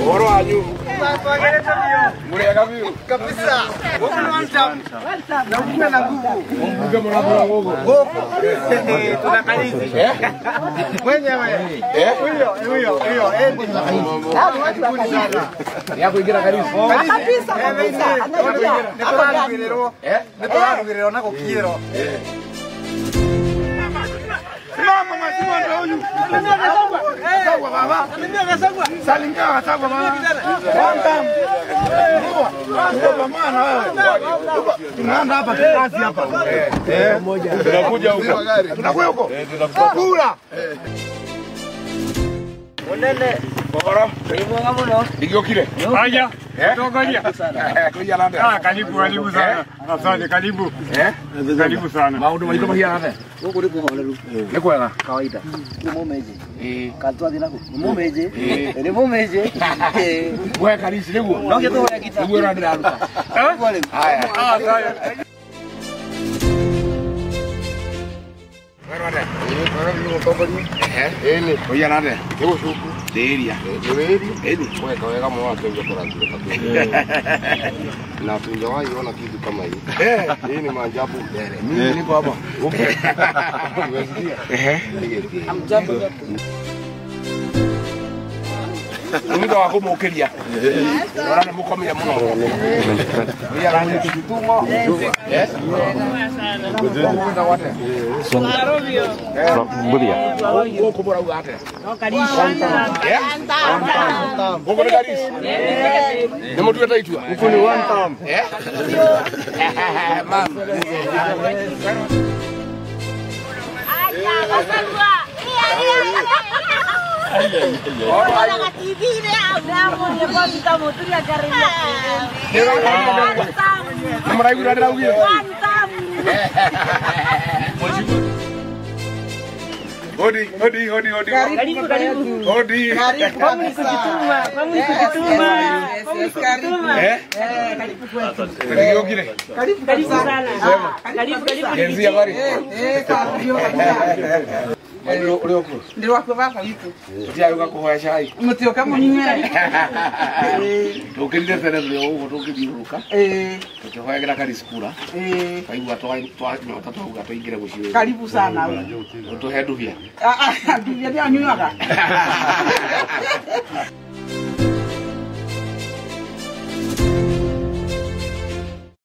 Oro anyu. Muriaga viu. Kabisa. Welcome. Na ukiwa na nguvu. Mbuge mnabora gogo. Tunakalizi. Mwenyewe. Huyo. Ya kuingira karibu. Kabisa. Netoa nako kiero. Mama masimu ndio huyu. Sawa baba. Salinga sawa baba. Mama wewe. Tunaenda hapa kazi hapa. Moja. Tunakuja huko. Tunakuja huko. Kula. Onene. Bora. Imonga muno. Nigokile. Haya. Tokalia. Kuja nanda. Karibu sana. Asante karibu. Karibu sana. Maundu maito mahia nanda. Huko ndipo holeru. Ni kwega. Kawaida. Mumeje. Katwa dinako. Mumeje. Ni mumeje. Wewe karisi niguo. Nonge to ya kita. Niguo randa ruka. Haya. Haya. Werwande. Werwande ngotobori. Eni. Kuja nanda. Niguo shuku. Deria. Eni. Wewe kaweka mwa wake ndio kwa ndio. Na tunjawahi ona kitu kama hii. Hii ni maajabu. Mimi niko hapa. Okay. Amjambo. Ndio wako mokelia. Ora mukomia muno. Ya rangi kituma. Yes. Ndio wate. Budia. Ko bora ugate. Tam. Ko bora garis. Nemo tu taitua. Uko ni one time. Mam. Orang TV ni ada mau dia pun kita motor ya cari Nomor ibu ada lagi. mantap. Hodi. Karibu. Hodi. Kamu ikujituma. Ndio kile. Karibu sana. Karibu. Genzi habari. Ndio wako baba yuko. Ndio yuko kwa chai. Mtio kama nyinyi. Ukinde tena leo utokidiruka. Tukihoyagira kariskura. Kaigwa twanyota ugatoire guciwe. Karibu sana. Utuhe nduvia. Nduvia ndio anyuaga.